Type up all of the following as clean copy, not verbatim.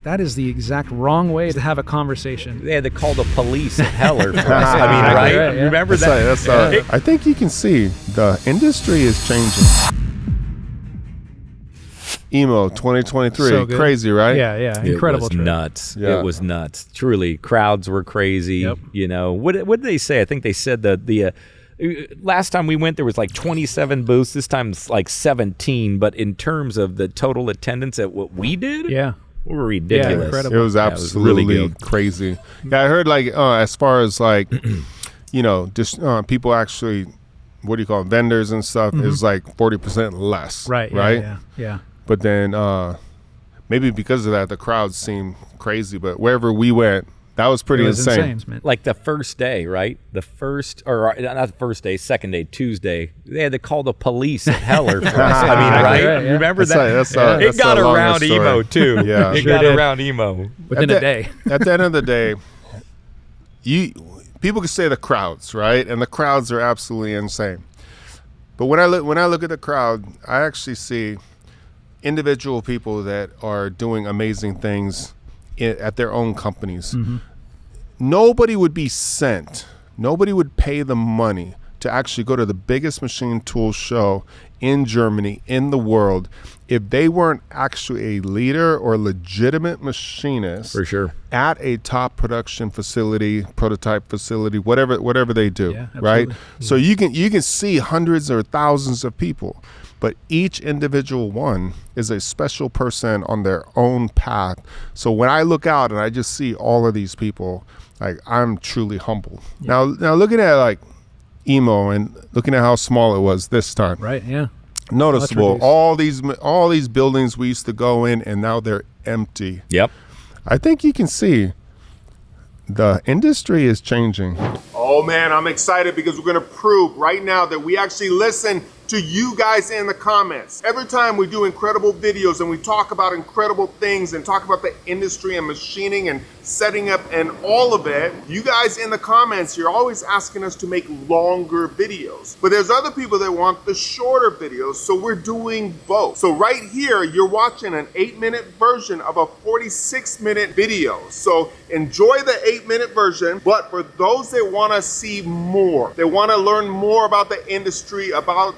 That is the exact wrong way to have a conversation. They had to call the police at Heller for us. I mean, right? Yeah. Remember that? I think you can see the industry is changing. Emo 2023, So good. crazy, right? Yeah. Incredible. It was trip. nuts. Yeah. It was nuts. Truly, crowds were crazy. Yep. You know, what did they say? I think they said the last time we went, there was like 27 booths. This time it's like 17. But in terms of the total attendance at what we did, Yeah. we were ridiculous. Yeah, incredible. It was absolutely really good. crazy. Yeah, I heard like as far as like, you know, just people actually, what do you call it, vendors and stuff is like 40% less. Right. Yeah. But then maybe because of that, the crowds seemed crazy. But wherever we went, that was pretty It was insane, man. Like the first day, right? The first, or not the first day, second day, Tuesday, they had to call the police at Heller for us. I mean, right? Yeah. Remember That's that? It got a longer around story. emo too. Yeah. It Sure got did. around emo. Within a day. At the end of the day, people can say the crowds, right? And the crowds are absolutely insane. But when I look at the crowd, I actually see individual people that are doing amazing things at their own companies. Nobody would be sent. Nobody would pay the money to actually go to the biggest machine tool show in Germany, in the world, if they weren't actually a leader or legitimate machinist For sure. at a top production facility, prototype facility, whatever they do, Yeah, right? absolutely. So you can see hundreds or thousands of people, but each individual one is a special person on their own path. So when I look out and I just see all of these people, like, I'm truly humbled. Now looking at like emo and looking at how small it was this time, Right. Yeah. noticeable. reduced. All these buildings we used to go in, and now they're empty. Yep. I think you can see the industry is changing. Oh man, I'm excited because we're gonna prove right now that we actually listen to you guys in the comments. Every time we do incredible videos and we talk about incredible things and talk about the industry and machining and setting up and all of it, you guys in the comments, you're always asking us to make longer videos. But there's other people that want the shorter videos, so we're doing both. So right here, you're watching an 8-minute version of a 46-minute video. So enjoy the 8-minute version, but for those that want to see more, they want to learn more about the industry, about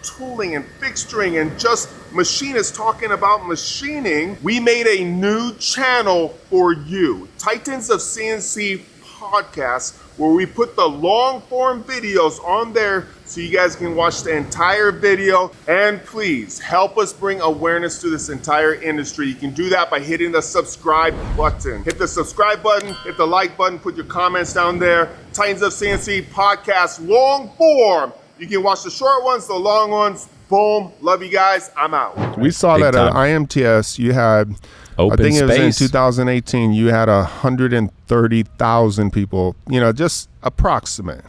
tooling and fixturing and just machinists talking about machining, we made a new channel for you, Titans of CNC Podcast, where we put the long form videos on there so you guys can watch the entire video. And please help us bring awareness to this entire industry. You can do that by hitting the subscribe button. Hit the subscribe button, hit the like button, put your comments down there. Titans of CNC Podcast, long form. You can watch the short ones, the long ones. Boom. Love you guys. I'm out. We saw Big that at time. IMTS. You had, Open I think it was in space. 2018, you had 130,000 people, just approximate.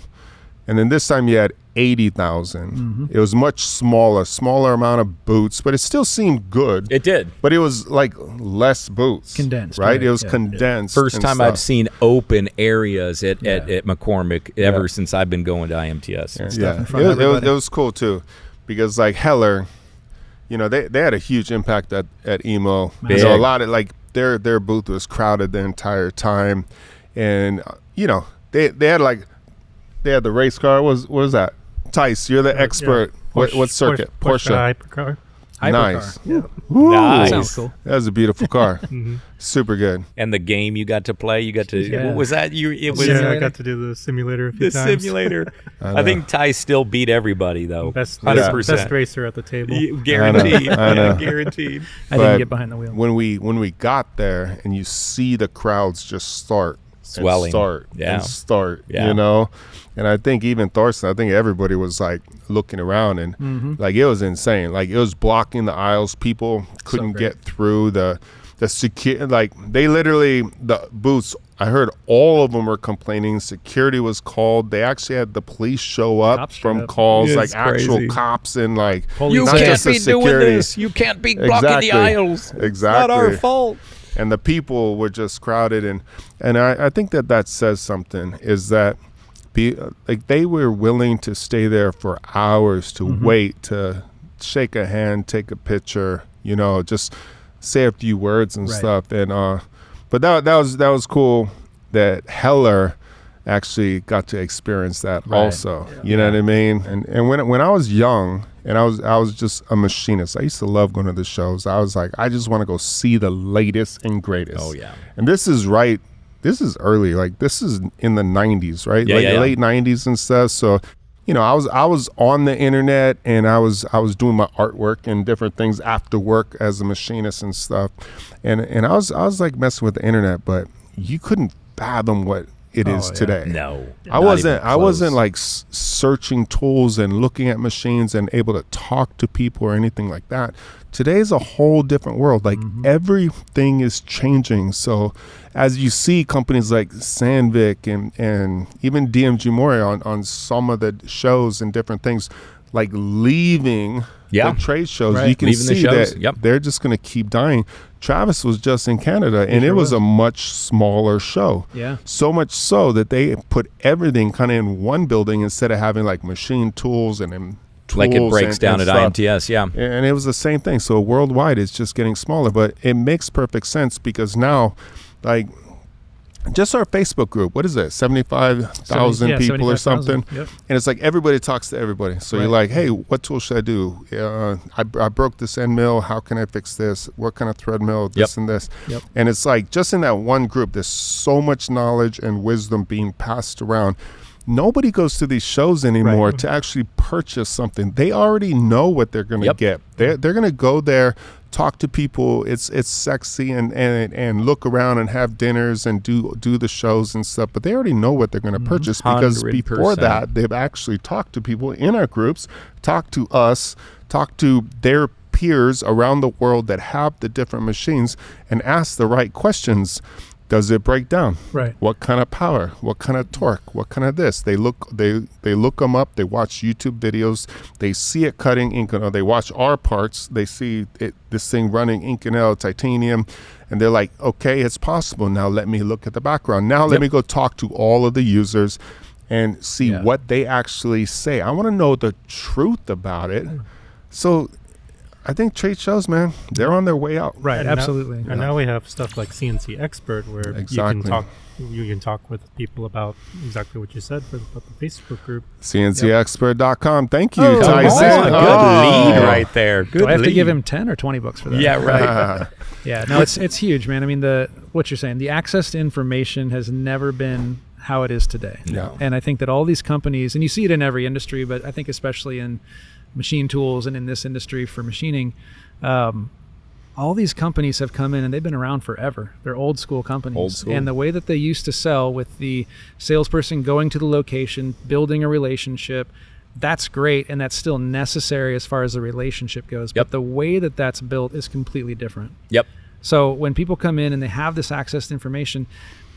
And then this time you had 80,000. It was much smaller amount of booths, but it still seemed good. It did. But it was like less booths. Condensed, Right? right, It was yeah. condensed. First and time stuff. I've seen open areas at McCormick ever since I've been going to IMTS. Yeah, in front of it everybody. was cool too, because like Heller, they had a huge impact at emo. Big. A lot of like their booth was crowded the entire time, and they had the race car. What was that? Tice, you're the expert. What circuit? Porsche hypercar. Nice. Yeah. Woo. Nice. Sounds cool. That was a beautiful car. Super good. And the game you got to play, you got to. Yeah. What was that? It was Yeah, I got to do the simulator a few the times. simulator. I think Ty still beat everybody though. Best 100%. best racer at the table. Guaranteed. I know. Yeah, guaranteed. I But didn't get behind the wheel. When we got there and you see the crowds just start Swelling. and start Yeah. and start, Yeah. and I think even Thorsten, I think everybody was like looking around and like it was insane. Like it was blocking the aisles. People couldn't great. get through the security. Like they literally, the booths, I heard all of them were complaining. Security was called. They actually had the police show up Cops showed from up. calls, Yeah, like it's actual crazy. cops and like You not can't just the be doing security. this. You can't be blocking the aisles. Exactly. It's not our fault. And the people were just crowded, and I think that says something, is that like they were willing to stay there for hours to wait, to shake a hand, take a picture, just say a few words and Right. stuff. And but that was cool that Heller actually got to experience that Right. also. You know what I mean? And when I was young and I was just a machinist, I used to love going to the shows. I was like, I just want to go see the latest and greatest. Oh, yeah. And this is early, like this is in the 90s, right? Yeah, like yeah. late 90s and stuff. So, you know, I was on the internet and I was doing my artwork and different things after work as a machinist and stuff. And I was like messing with the internet, but you couldn't fathom what it is yeah. today. No. I wasn't like searching tools and looking at machines and able to talk to people or anything like that. Today's a whole different world. Like everything is changing. So as you see companies like Sandvik and even DMG Mori on some of the shows and different things, like leaving Yeah. the trade shows, Right. you can Leaving the see shows. that Yep. they're just going to keep dying. Travis was just in Canada, and it was a much smaller show. Yeah. So much so that they put everything kind of in one building instead of having like machine tools and then tools. Like it breaks and down at stuff. IMTS, yeah. And it was the same thing. So worldwide, it's just getting smaller. But it makes perfect sense because now, just our Facebook group, what is it, 75,000 Yeah, people or 75,000. something? Yep. And it's like everybody talks to everybody. So you're like, hey, what tool should I do? I broke this end mill. How can I fix this? What kind of thread mill? This and this. Yep. And it's like just in that one group, there's so much knowledge and wisdom being passed around. Nobody goes to these shows anymore to actually purchase something. They already know what they're going to get. They're going to go there, talk to people. It's sexy and look around and have dinners and do the shows and stuff. But they already know what they're going to purchase because 100%. before that, they've actually talked to people in our groups, talked to us, talked to their peers around the world that have the different machines and asked the right questions. Does it break down? Right. What kind of power? What kind of torque? What kind of this? They look them up. They watch YouTube videos. They see it cutting Inconel. They watch our parts. They see this thing running Inconel titanium, and they're like, okay, it's possible. Now let me look at the background. Now let me go talk to all of the users and see what they actually say. I want to know the truth about it. So I think trade shows, man, they're on their way out. Right. And Absolutely. And now we have stuff like CNC Expert where you can talk with people about exactly what you said about the Facebook group. CNCEXPERT.com. Thank you, Oh, Tyson. Good lead right there. Good Do I have to give lead. him 10 or 20 bucks for that? Yeah, right. Yeah, no, it's huge, man. I mean, what you're saying, the access to information has never been how it is today. Yeah. And I think that all these companies, and you see it in every industry, but I think especially in machine tools and in this industry for machining, all these companies have come in and they've been around forever. They're old school companies. Old school. And the way that they used to sell, with the salesperson going to the location, building a relationship, that's great, and that's still necessary as far as the relationship goes. Yep. But the way that that's built is completely different. Yep. So when people come in and they have this access to information,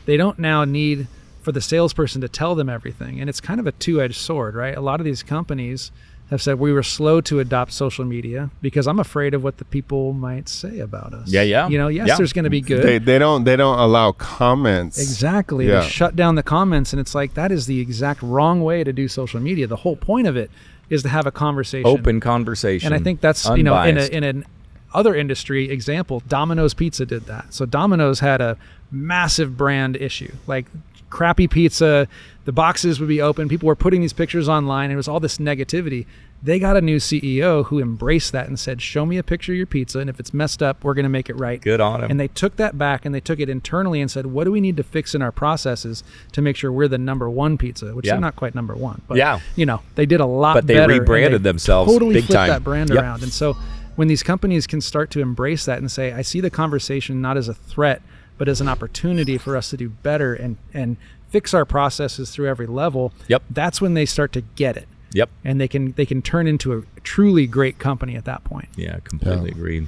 they don't now need for the salesperson to tell them everything. And it's kind of a two-edged sword, right? A lot of these companies have said we were slow to adopt social media because I'm afraid of what the people might say about us. Yeah. You know, yes, there's going to be good. They don't allow comments. Exactly. Yeah. They shut down the comments, and it's like that is the exact wrong way to do social media. The whole point of it is to have a conversation. Open conversation. And I think that's, Unbiased. in an other industry example, Domino's Pizza did that. So Domino's had a massive brand issue, like crappy pizza. The boxes would be open. People were putting these pictures online. And it was all this negativity. They got a new CEO who embraced that and said, show me a picture of your pizza, and if it's messed up, we're going to make it right. Good on him. And they took that back and they took it internally and said, what do we need to fix in our processes to make sure we're the number one pizza, which they're not quite number one. But, they did a lot better. But they rebranded and they themselves totally big flipped time. that brand around. And so when these companies can start to embrace that and say, I see the conversation not as a threat, but as an opportunity for us to do better and fix our processes through every level, that's when they start to get it. Yep. And they can turn into a truly great company at that point. Yeah, completely agreed.